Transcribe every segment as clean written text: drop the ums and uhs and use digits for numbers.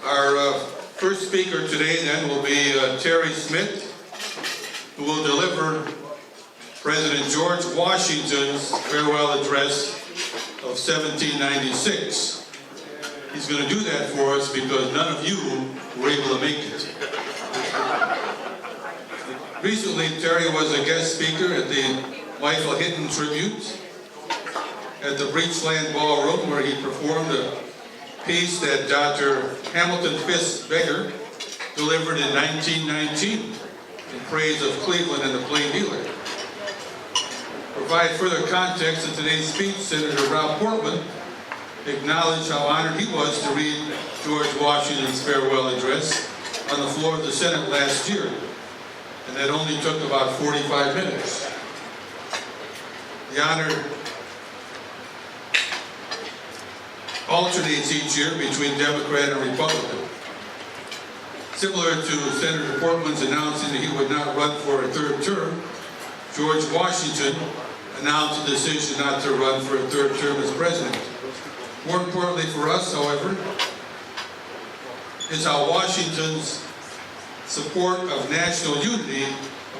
Our first speaker today then will be Terry Smith, who will deliver President George Washington's farewell address of 1796. He's going to do that for us because none of you were able to make it. Recently, Terry was a guest speaker at the Michael Hinton Tribute at the Breachland Ballroom, where he performed a piece that Dr. Hamilton Fisk Becker delivered in 1919 in praise of Cleveland and the Plain Dealer. To provide further context in today's speech, Senator Rob Portman acknowledged how honored he was to read George Washington's farewell address on the floor of the Senate last year, and that only took about 45 minutes. The honor alternates each year between Democrat and Republican. Similar to Senator Portman's announcing that he would not run for a third term, George Washington announced a decision not to run for a third term as president. More importantly for us, however, is how Washington's support of national unity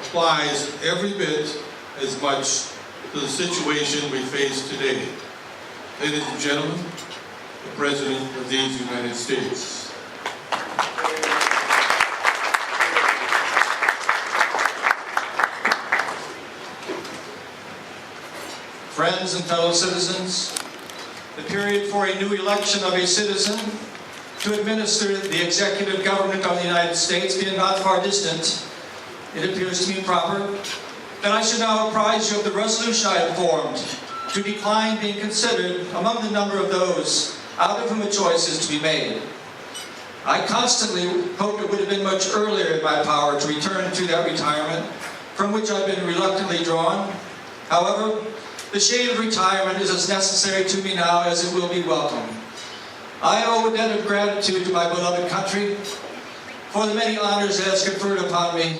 applies every bit as much to the situation we face today. Ladies and gentlemen, the President of these United States. Friends and fellow citizens, the period for a new election of a citizen to administer the executive government of the United States being not far distant, it appears to me proper that I should now apprise you of the resolution I have formed to decline being considered among the number of those out of whom a choice is to be made. I constantly hoped it would have been much earlier in my power to return to that retirement from which I've been reluctantly drawn. However, the shade of retirement is as necessary to me now as it will be welcome. I owe a debt of gratitude to my beloved country for the many honors it has conferred upon me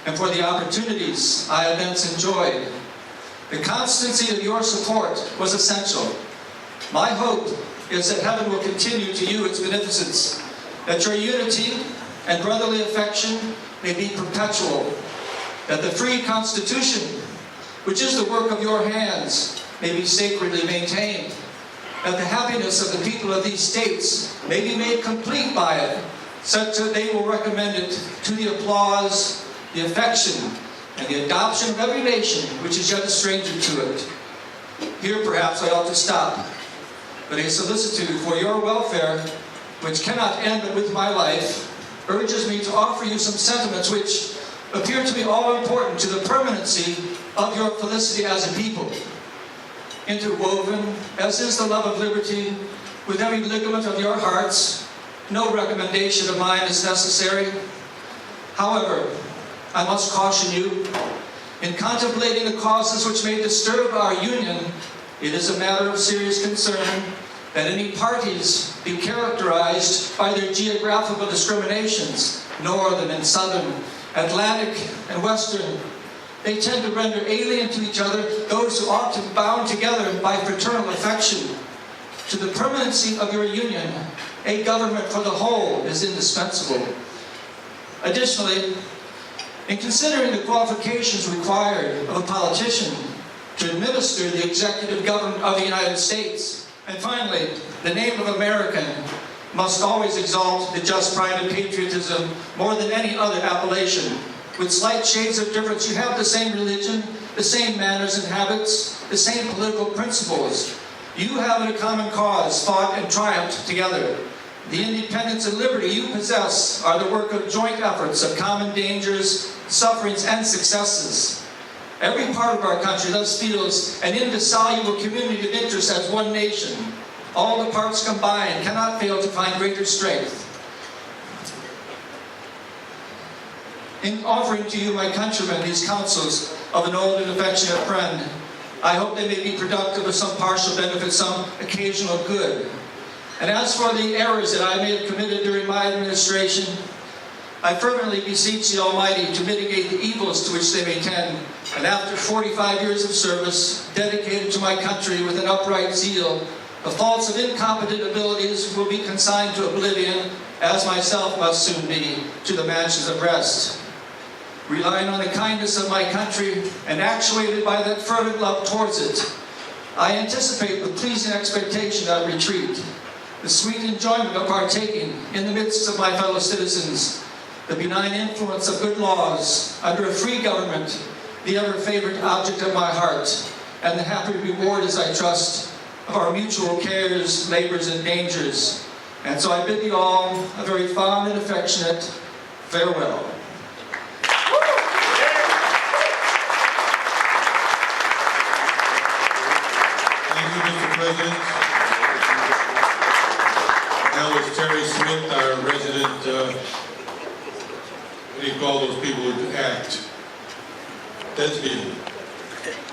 and for the opportunities I have thence enjoyed. The constancy of your support was essential. My hope is that heaven will continue to you its beneficence, that your unity and brotherly affection may be perpetual, that the free Constitution, which is the work of your hands, may be sacredly maintained, that the happiness of the people of these states may be made complete by it, such that they will recommend it to the applause, the affection, and the adoption of every nation which is yet a stranger to it. Here perhaps I ought to stop, but a solicitude for your welfare, which cannot end but with my life, urges me to offer you some sentiments which appear to be all important to the permanency of your felicity as a people. Interwoven, as is the love of liberty, with every ligament of your hearts, no recommendation of mine is necessary. However, I must caution you, in contemplating the causes which may disturb our union, it is a matter of serious concern that any parties be characterized by their geographical discriminations, northern and southern, Atlantic and western. They tend to render alien to each other those who ought to be bound together by fraternal affection. To the permanency of your union, a government for the whole is indispensable. Additionally, in considering the qualifications required of a politician to administer the executive government of the United States, and finally, the name of American must always exalt the just pride of patriotism more than any other appellation. With slight shades of difference, you have the same religion, the same manners and habits, the same political principles. You have in a common cause fought and triumphed together. The independence and liberty you possess are the work of joint efforts, of common dangers, sufferings, and successes. Every part of our country thus feels an indissoluble community of interest as one nation. All the parts combined cannot fail to find greater strength. In offering to you, my countrymen, these counsels of an old and affectionate friend, I hope they may be productive of some partial benefit, some occasional good. And as for the errors that I may have committed during my administration, I fervently beseech the Almighty to mitigate the evils to which they may tend, and after 45 years of service, dedicated to my country with an upright zeal, The faults of incompetent abilities will be consigned to oblivion, as myself must soon be, to the mansions of rest. Relying on the kindness of my country and actuated by that fervent love towards it, I anticipate with pleasing expectation that retreat, the sweet enjoyment of partaking in the midst of my fellow citizens, the benign influence of good laws under a free government, the ever-favorite object of my heart, and the happy reward, as I trust, of our mutual cares, labors, and dangers. And so I bid you all a very fond and affectionate farewell. Thank you, Mr. President. That was Terry Smith, our resident, what do you call those people who act? Thespian.